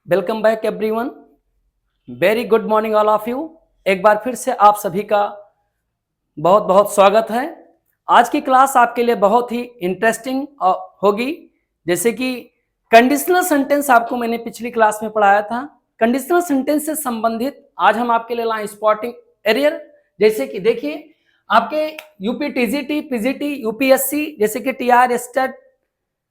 Welcome back everyone. Very good morning all of you. एक बार फिर से आप सभी का बहुत बहुत स्वागत है। आज की क्लास आपके लिए बहुत ही इंटरेस्टिंग होगी। जैसे कि कंडीशनल सेंटेंस आपको मैंने पिछली क्लास में पढ़ाया था। कंडीशनल सेंटेंस से संबंधित आज हम आपके लिए लाए स्पॉटिंग एरियर। जैसे कि देखिए आपके यूपी टीजीटी, पीजीटी, यूपीएससी जैसे कि टीआर एस्टेड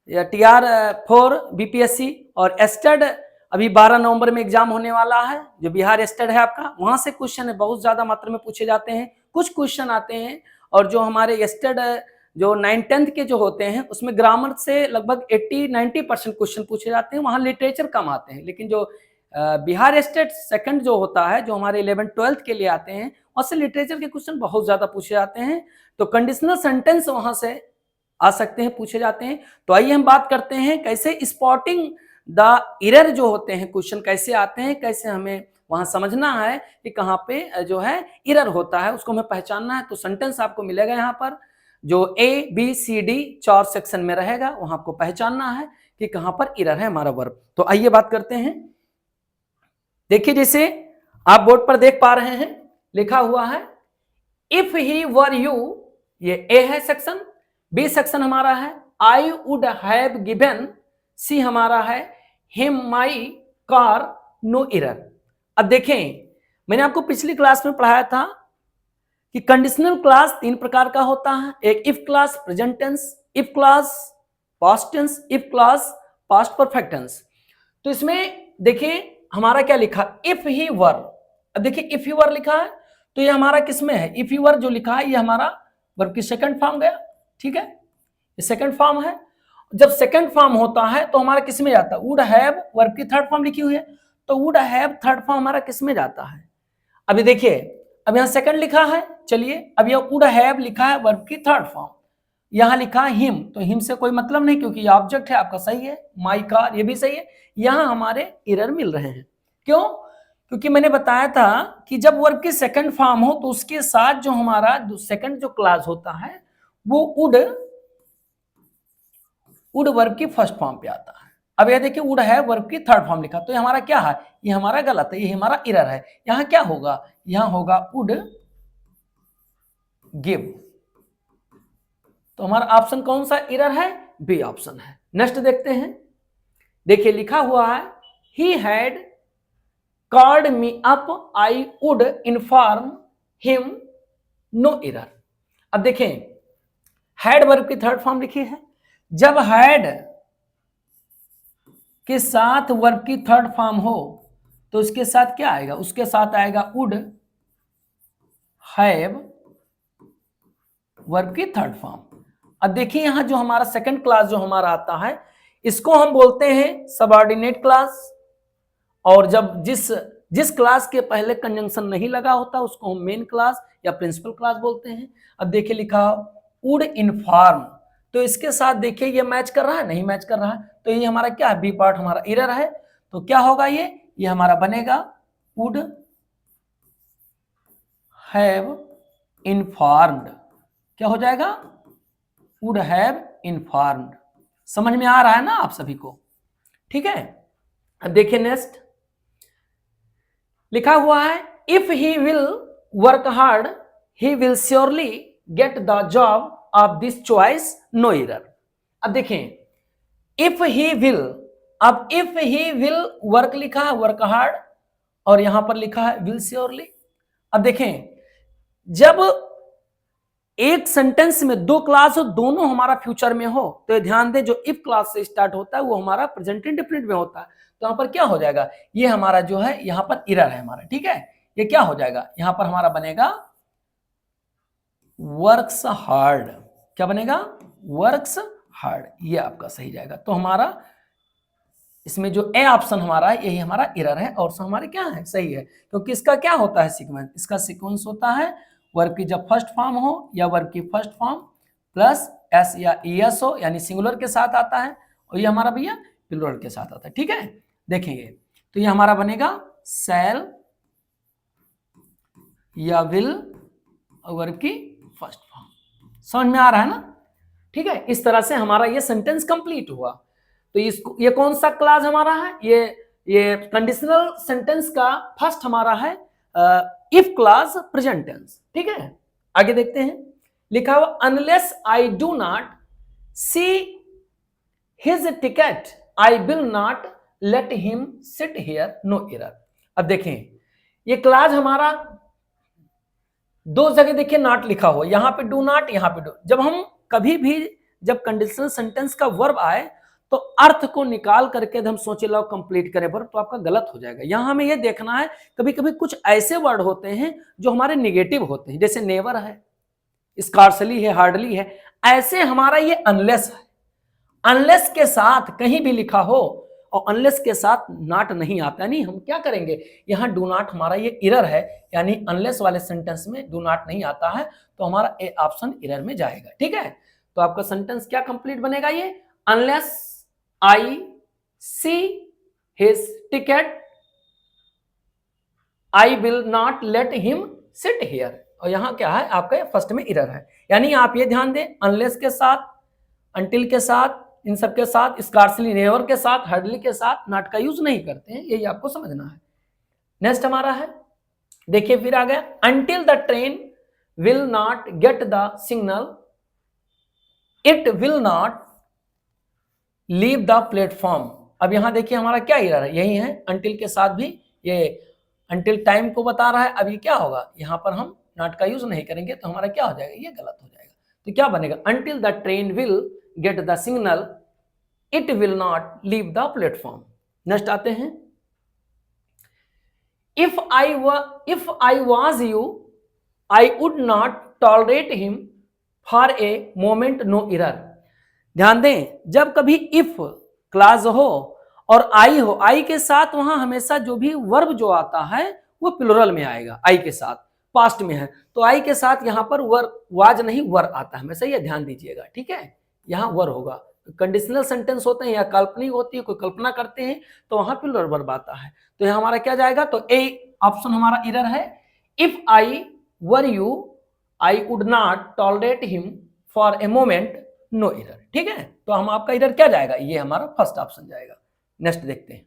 या टीआर 4 बीपीएससी और एस्टेड अभी 12 नवंबर में एग्जाम होने वाला है। जो बिहार एस्टेड है आपका, वहां से क्वेश्चन बहुत ज्यादा मात्रा में पूछे जाते हैं। कुछ क्वेश्चन आते हैं और जो हमारे एस्टेड जो 9th-10th के जो होते हैं उसमें ग्रामर से लगभग 80-90% क्वेश्चन पूछे जाते हैं। वहां लिटरेचर कम आते हैं, लेकिन जो बिहार एस्टेड सेकंड जो होता है, जो हमारे 11th-12th के लिए आते हैं, वहां से लिटरेचर के क्वेश्चन बहुत ज्यादा पूछे जाते हैं। तो कंडीशनल सेंटेंस वहां से आ सकते हैं, पूछे जाते हैं। तो आइए हम बात करते हैं कैसे स्पॉटिंग द एरर जो होते हैं, क्वेश्चन कैसे आते हैं, कैसे हमें वहां समझना है कि कहाँ पे जो है एरर होता है, उसको हमें पहचानना है। तो सेंटेंस आपको मिलेगा यहाँ पर जो ABCD 4 सेक्शन में रहेगा, वहां आपको पहचानना है कि कहाँ पर एरर है हमारा वर्ब। तो आइए बात करते हैं। देखिए जैसे आप बोर्ड पर देख पा रहे हैं, लिखा हुआ है इफ ही वर यू, ये ए है सेक्शन। बी सेक्शन हमारा है I would have given. C हमारा है him my car no error. अब देखें, मैंने आपको पिछली क्लास में पढ़ाया था कि कंडीशनल क्लास 3 प्रकार का होता है। एक if clause present tense, if clause past tense, if clause past perfect tense. तो इसमें देखिए हमारा क्या लिखा, इफ ही वर। अब देखिए इफ ही वर लिखा है तो ये हमारा किसमें है, इफ ही वर जो लिखा है ये हमारा वर्ब की सेकंड फॉर्म गया। ठीक है, ये सेकंड फॉर्म है। जब सेकंड फॉर्म होता है तो हमारा किस में जाता है, वुड हैव, वर्ब की थर्ड फॉर्म लिखी हुई है तो वुड हैव थर्ड फॉर्म हमारा किस में जाता है। अभी देखिए अब यहाँ सेकंड लिखा है, चलिए अब यह वुड हैव लिखा है वर्ब की थर्ड फॉर्म, यहाँ लिखा है हिम, तो हिम से कोई मतलब नहीं क्योंकि ये ऑब्जेक्ट है आपका, सही है। माई कार ये भी सही है। यहाँ हमारे एरर मिल रहे हैं, क्यों? क्योंकि मैंने बताया था कि जब वर्ब की सेकंड फॉर्म हो तो उसके साथ जो हमारा सेकंड जो क्लास होता है वो वुड वर्ब की फर्स्ट फॉर्म पे आता है। अब यह देखिए वुड है वर्ब की थर्ड फॉर्म लिखा, तो ये हमारा क्या है, ये हमारा गलत है, ये हमारा एरर है। यहाँ क्या होगा, यहाँ होगा वुड गिव। तो हमारा ऑप्शन कौन सा एरर है, बी ऑप्शन है। नेक्स्ट देखते हैं। देखिए लिखा हुआ है he had called me up I would inform him no error. अब देखें हैड वर्ब की थर्ड फॉर्म लिखी है। जब हैड के साथ वर्ब की थर्ड फॉर्म हो तो उसके साथ क्या आएगा, उसके साथ आएगा वुड हैव वर्ब की थर्ड फॉर्म। अब देखिए यहां जो हमारा सेकंड क्लास जो हमारा आता है इसको हम बोलते हैं सबऑर्डिनेट क्लास, और जब जिस क्लास के पहले कंजंक्शन नहीं लगा होता उसको हम मेन क्लास या प्रिंसिपल क्लास बोलते हैं। अब देखिए लिखा वुड इन्फॉर्म, तो इसके साथ देखिए ये मैच कर रहा है, नहीं मैच कर रहा है, तो ये हमारा क्या है, बी पार्ट हमारा एरर है। तो क्या होगा, ये हमारा बनेगा वुड हैव इन्फॉर्म्ड। क्या हो जाएगा, वुड हैव इन्फॉर्म्ड। समझ में आ रहा है ना आप सभी को? ठीक है। अब देखिए नेक्स्ट लिखा हुआ है if he will work hard he will surely get the job of this choice no error. अब देखें इफ ही विल, अब इफ ही विल वर्क लिखा है वर्क हार्ड और यहां पर लिखा है विल श्योरली। अब देखें जब एक सेंटेंस में दो क्लास हो, दोनों हमारा फ्यूचर में हो, तो ध्यान दें जो इफ क्लास से स्टार्ट होता है वो हमारा प्रेजेंट इंडेफिनिट में होता है। तो यहां पर क्या हो जाएगा, ये हमारा जो है यहां पर एरर है हमारा। ठीक है, ये क्या हो जाएगा, यहां पर हमारा बनेगा वर्क्स हार्ड। क्या बनेगा, वर्क्स हार्ड, ये आपका सही जाएगा। तो हमारा इसमें जो ए ऑप्शन हमारा है यही हमारा एरर है और हमारे क्या है, सही है। क्योंकि इसका क्या होता है सीक्वेंस, इसका सीक्वेंस होता है वर्ब की जब फर्स्ट फॉर्म हो या वर्ब की फर्स्ट फॉर्म प्लस एस या एस हो, यानी सिंगुलर के साथ आता है, और ये हमारा भैया प्लूरल के साथ आता है। ठीक है, देखेंगे तो ये हमारा बनेगा शैल या विल वर्ब की फर्स्ट फॉर्म। समझ में आ रहा है ना? ठीक है, इस तरह से हमारा ये सेंटेंस कंप्लीट हुआ। तो इसको ये कौन सा क्लास हमारा है, ये ये कंडीशनल सेंटेंस का फर्स्ट हमारा है इफ क्लॉज प्रेजेंट टेंस। ठीक है, आगे देखते हैं। लिखा हुआ unless I do not see his ticket I will not let him sit here, no error. अब देखें ये क्लॉज हमारा दो जगह देखिए नॉट लिखा हुआ, यहां पे डू नॉट, यहां पे डू। जब हम कभी भी जब कंडीशनल सेंटेंस का वर्ब आए तो अर्थ को निकाल करके हम सोचे लो कंप्लीट करें वर्ब, तो आपका गलत हो जाएगा। यहां हमें यह देखना है कभी कभी कुछ ऐसे वर्ड होते हैं जो हमारे निगेटिव होते हैं, जैसे नेवर है, स्कार्सली है, हार्डली है, ऐसे हमारा ये अनलेस है। अनलेस के साथ कहीं भी लिखा हो और अनलेस के साथ नॉट नहीं आता, यानी हम क्या करेंगे, यहां डू नॉट हमारा ये एरर है, यानी अनलेस वाले सेंटेंस में डू नॉट नहीं आता है, तो हमारा ए ऑप्शन एरर में जाएगा। ठीक है, तो आपका सेंटेंस क्या कंप्लीट बनेगा, ये unless I C his ticket I will not let him sit here. और यहां क्या है आपका फर्स्ट में एरर है, यानी आप ये ध्यान दें अनलेस के साथ, अनटिल के साथ, इन सब के साथ, स्कार्सली, नेवर के साथ, हार्डली के साथ नॉट का यूज नहीं करते हैं, यही आपको समझना है। नेक्स्ट हमारा है, देखिए फिर आ गया until the train will not gate the signal it will not leave the platform. अब यहां देखिए हमारा क्या एरर है, यही है अंटिल के साथ भी ये अंटिल टाइम को बता रहा है। अब ये क्या होगा, यहां पर हम नॉट का यूज नहीं करेंगे तो हमारा क्या हो जाएगा, ये गलत हो जाएगा। तो क्या बनेगा, until the train will get the signal it will not leave the platform. Next आते हैं, if I was you I would not tolerate him for a moment, no error. ध्यान दें जब कभी इफ क्लॉज हो और आई हो, आई के साथ वहां हमेशा जो भी वर्ब जो आता है वो प्लुरल में आएगा, आई के साथ, पास्ट में है तो आई के साथ यहां पर वर वाज नहीं वर आता है, हमेशा ये ध्यान दीजिएगा। ठीक है, यहां वर होगा, कंडीशनल सेंटेंस होते हैं या काल्पनिक होती है, कोई कल्पना करते हैं तो वहां प्लुरल वर्ब आता है। तो यहां हमारा क्या जाएगा, तो ए ऑप्शन हमारा एरर है। If I were you I would not tolerate him for a moment, no error. ठीक है, तो हम आपका एरर क्या जाएगा, ये हमारा फर्स्ट ऑप्शन जाएगा। नेक्स्ट देखते हैं,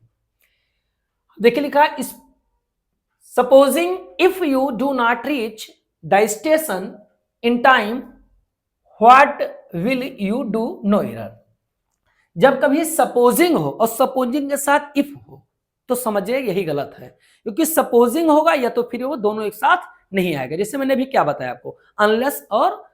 देखिए लिखा है supposing if you do not reach the station in time what will you do, no error. जब कभी सपोजिंग हो और सपोजिंग के साथ इफ हो तो समझिए यही गलत है, क्योंकि सपोजिंग होगा या तो फिर वो दोनों एक साथ नहीं आएगा। जैसे मैंने अभी क्या बताया आपको, अनलेस और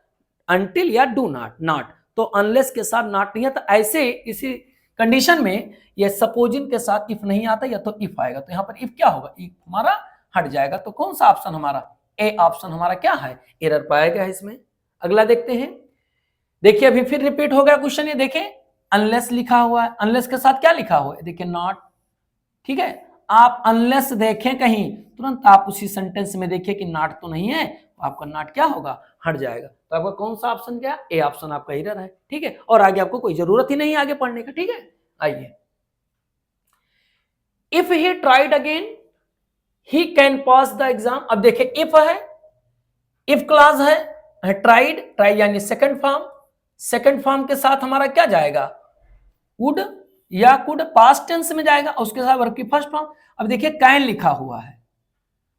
अनटिल या डू नॉट, नॉट तो अनलेस के साथ नॉट नहीं आता, ऐसे इसी कंडीशन में ये सपोजिंग के साथ इफ नहीं आता या तो इफ आएगा, तो यहां पर इफ क्या होगा, इफ हमारा हट जाएगा। तो कौन सा ऑप्शन हमारा, ए ऑप्शन हमारा क्या है, एरर पाया गया है इसमें। अगला देखते हैं, देखिए अभी फिर रिपीट हो गया क्वेश्चन, ये देखें अनलेस लिखा हुआ है, अनलेस के साथ क्या लिखा हुआ है, देखिए नॉट। ठीक है, आप अनलेस देखें कहीं तुरंत आप उसी सेंटेंस में देखिए कि नॉट तो नहीं है, तो आपका नॉट क्या होगा, हट जाएगा। तो आपका कौन सा ऑप्शन क्या, ए ऑप्शन आपका एरर है। ठीक है, और आगे आपको कोई जरूरत ही नहीं आगे पढ़ने का। ठीक है, आइए, if he tried again he can pass the exam. अब देखिए इफ है, इफ क्लॉज है, ट्राइड, ट्राई यानी सेकंड फॉर्म, सेकंड फॉर्म के साथ हमारा क्या जाएगा, वुड या कुड, पास्ट टेंस में जाएगा, उसके साथ वर्ब की फर्स्ट फॉर्म। अब देखिए कैन लिखा हुआ है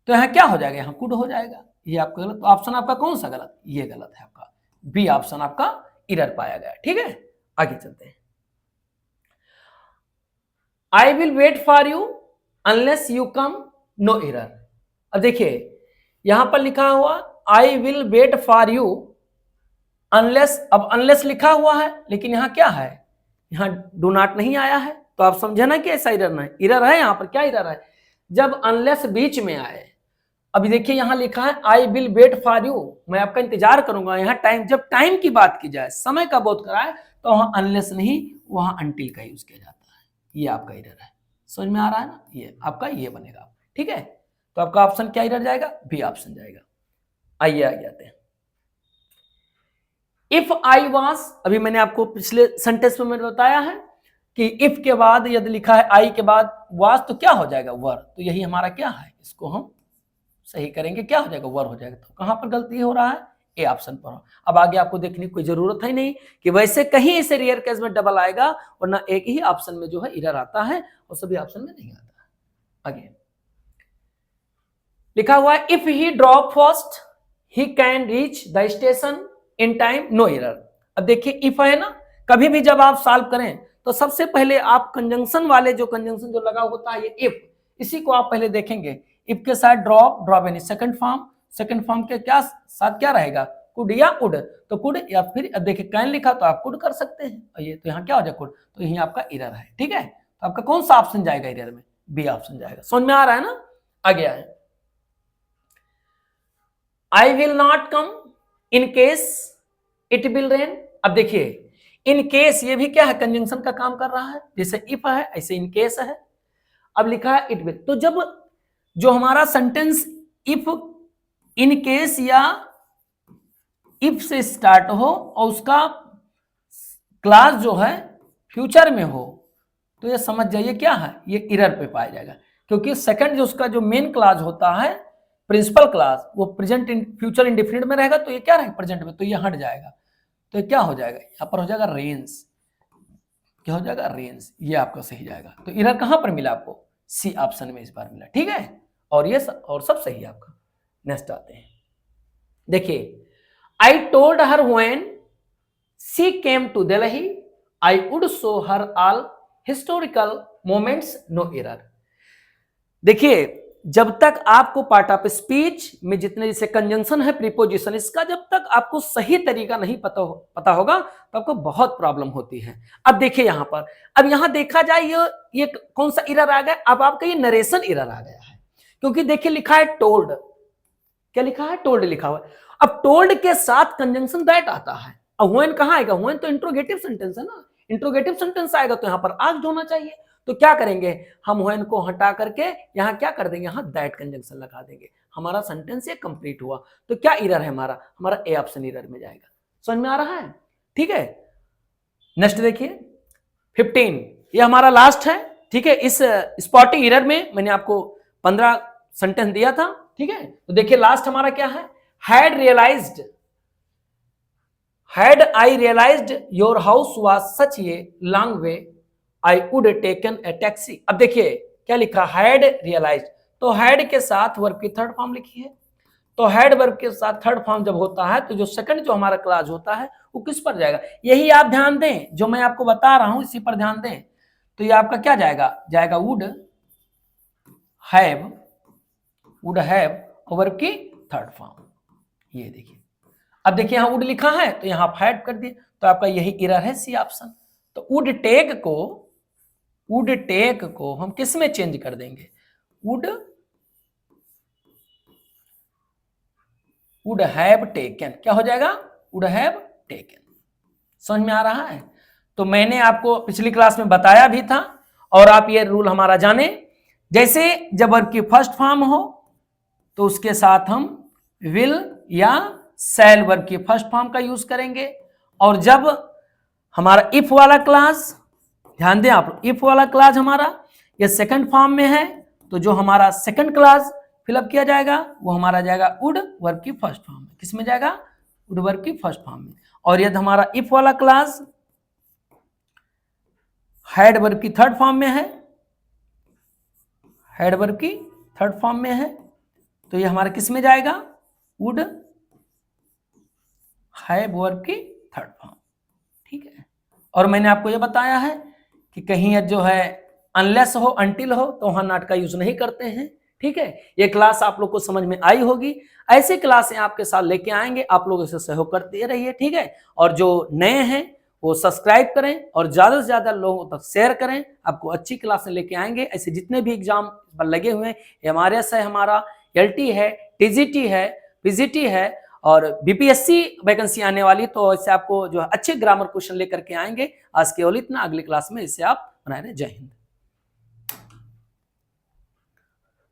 तो यहां क्या हो जाएगा, यहां कुड हो जाएगा। ये आपका गलत, ऑप्शन आपका कौन सा गलत, ये गलत है आपका, बी ऑप्शन आपका एरर पाया गया। ठीक है, आगे चलते हैं, I will wait for you unless you come, no error. अब देखिए यहां पर लिखा हुआ I will wait for you unless, अब अनलेस लिखा हुआ है लेकिन यहां क्या है, यहां डू नॉट नहीं आया है, तो आप समझे ना कि ऐसा एरर नहीं, एरर है यहां पर। क्या एरर है, जब अनलेस बीच में आए। अभी देखिए यहां लिखा है I will wait for you, मैं आपका इंतजार करूंगा। यहां टाइम, जब टाइम की बात की जाए, समय का बोध कराए, तो वहां अनलेस नहीं, वहां अनटिल का यूज किया जाता है। ये आपका एरर है, समझ में आ रहा है ना, ये आपका ये बनेगा। ठीक है, तो आपका ऑप्शन क्या एरर जाएगा, बी ऑप्शन जाएगा। आइए आगे आते हैं, इफ आई वॉज, अभी मैंने आपको पिछले सेंटेंस में मैंने बताया है कि इफ के बाद यदि लिखा है आई के बाद वॉज तो क्या हो जाएगा, वर। तो यही हमारा क्या है, इसको हम सही करेंगे, क्या हो जाएगा, वर हो जाएगा। तो कहां पर गलती हो रहा है, ए ऑप्शन पर। अब आगे आपको देखने की कोई जरूरत है नहीं कि वैसे कहीं इसे रेयर केस में डबल आएगा, वरना एक ही ऑप्शन में जो है एरर आता है और सभी ऑप्शन में नहीं आता। अगेन लिखा हुआ है if he drop first he can reach the station in time, no error. अब देखिए इफ है ना, कभी भी जब आप सॉल्व करें तो सबसे पहले आप कंजंक्शन वाले जो कंजंक्शन जो लगा होता है ये इफ, इसी को आप पहले देखेंगे। इफ के साथ ड्रॉप यानी सेकंड फॉर्म के क्या साथ क्या रहेगा, कुड या उड, तो कुड या फिर देखिए कैन लिखा तो आप कुड कर सकते हैं, और ये तो यहाँ क्या हो जाए कुड, तो यही आपका एरर है। ठीक है, तो आपका कौन सा ऑप्शन जाएगा एरर में, बी ऑप्शन जाएगा। समझ में आ रहा है ना, आगे आए। आई will not come in case it will rain. अब देखिए इन केस ये भी क्या है, कंजंक्शन का काम कर रहा है, जैसे इफ है ऐसे इन केस है। अब लिखा है इट विल, तो जब जो हमारा सेंटेंस इफ इन केस या इफ से स्टार्ट हो और उसका क्लास जो है फ्यूचर में हो, तो ये समझ जाइए क्या है, ये एरर पे पाया जाएगा, क्योंकि सेकंड जो उसका जो मेन क्लास होता है प्रिंसिपल क्लास, वो प्रेजेंट फ्यूचर इंडिफिनिट में रहेगा, तो ये क्या रहेगा प्रेजेंट में, तो ये हट जाएगा, तो क्या हो जाएगा यहां पर हो जाएगा रेंस, क्या हो जाएगा रेंस, ये आपका सही जाएगा। तो एरर कहां पर मिला आपको, सी ऑप्शन में इस बार मिला। ठीक है, और ये और सब सही है आपका। नेक्स्ट आते हैं, देखिए I told her when she came to Delhi I would show her all historical moments, no error. देखिए जब तक आपको पार्ट ऑफ स्पीच में जितने जैसे कंजंक्शन है, प्रीपोजिशन, इसका जब तक आपको सही तरीका नहीं पता होगा तो आपको बहुत प्रॉब्लम होती है। अब देखिए यहां पर, अब यहां देखा जाए ये कौन सा एरर आ गया, अब आपका ये नरेशन एरर आ गया है, क्योंकि देखिए लिखा है टोल्ड, क्या लिखा है टोल्ड लिखा हुआ है। अब टोल्ड के साथ कंजंक्शन दैट आता है, अब व्हेन कहां आएगा, व्हेन तो इंट्रोगेटिव सेंटेंस है ना, इंट्रोगेटिव सेंटेंस आएगा तो यहां पर आस्क्ड होना चाहिए, तो क्या करेंगे हम व्हेन को हटा करके यहां क्या कर देंगे, यहां दैट कंजंक्शन लगा देंगे, हमारा सेंटेंस ये कंप्लीट हुआ। तो क्या एरर है हमारा ए ऑप्शन एरर में जाएगा। समझ में आ रहा है, ठीक है। नेक्स्ट देखिए 15, ये हमारा लास्ट है। ठीक है, इस स्पॉटिंग एरर में मैंने आपको 15 सेंटेंस दिया था। ठीक है, तो देखिए लास्ट हमारा क्या है, had I realised your house was such a long way I would taken a taxi. अब देखिए क्या लिखा, हैड रियलाइज्ड, तो हैड के साथ वर्ब की थर्ड फॉर्म लिखी है, तो हैड वर्ब के साथ थर्ड फॉर्म जब होता है तो जो सेकंड जो हमारा क्लास होता है वो किस पर जाएगा, यही आप ध्यान दें, जो मैं आपको बता रहा हूं इसी पर ध्यान दें। तो ये आपका क्या जाएगा वुड हैव वर्ब की थर्ड फॉर्म, ये देखिए। अब देखिए यहां वुड लिखा है तो यहां हैड कर दिए, तो आपका यही एरर है सी ऑप्शन। तो वुड टेक को हम किस में चेंज कर देंगे, वुड हैव टेकन, क्या हो जाएगा वुड हैव टेकन। समझ में आ रहा है, तो मैंने आपको पिछली क्लास में बताया भी था, और आप ये रूल हमारा जाने, जैसे जब वर्ब की फर्स्ट फॉर्म हो तो उसके साथ हम विल या शैल वर्ब की फर्स्ट फॉर्म का यूज करेंगे, और जब हमारा इफ वाला क्लास, ध्यान दें आप, इफ वाला क्लास हमारा ये सेकंड फॉर्म में है, तो जो हमारा सेकंड क्लास फिलअप किया जाएगा वो हमारा जाएगा वुड वर्ब की फर्स्ट फॉर्म में, किस में जाएगा, वुड वर्ब की फर्स्ट फॉर्म में। और यदि हमारा इफ वाला क्लास हैड वर्ब की थर्ड फॉर्म में है, हैड वर्ब की थर्ड फॉर्म में है, तो ये हमारा किस में जाएगा, वुड हैव वर्ब की थर्ड फॉर्म। ठीक है, और मैंने आपको ये बताया है कि कहीं जो है अनलेस हो अनटिल हो तो वहां नॉट का यूज नहीं करते हैं। ठीक है, ये क्लास आप लोग को समझ में आई होगी, ऐसी क्लासें आपके साथ लेके आएंगे, आप लोग इसे सहयोग करते रहिए। ठीक है, और जो नए हैं वो सब्सक्राइब करें और ज्यादा से ज्यादा लोगों तक शेयर करें, आपको अच्छी क्लासें लेके आएंगे। ऐसे जितने भी एग्जाम पर लगे हुए हैं, एमआरएस है, हमारा एलटी है, टीजीटी है, पीजीटी है, और बीपीएससी वैकेंसी आने वाली, तो इससे आपको जो अच्छे ग्रामर क्वेश्चन लेकर के आएंगे। आज केवल इतना, अगली क्लास में इससे आप बनाए रहे। जय हिंद।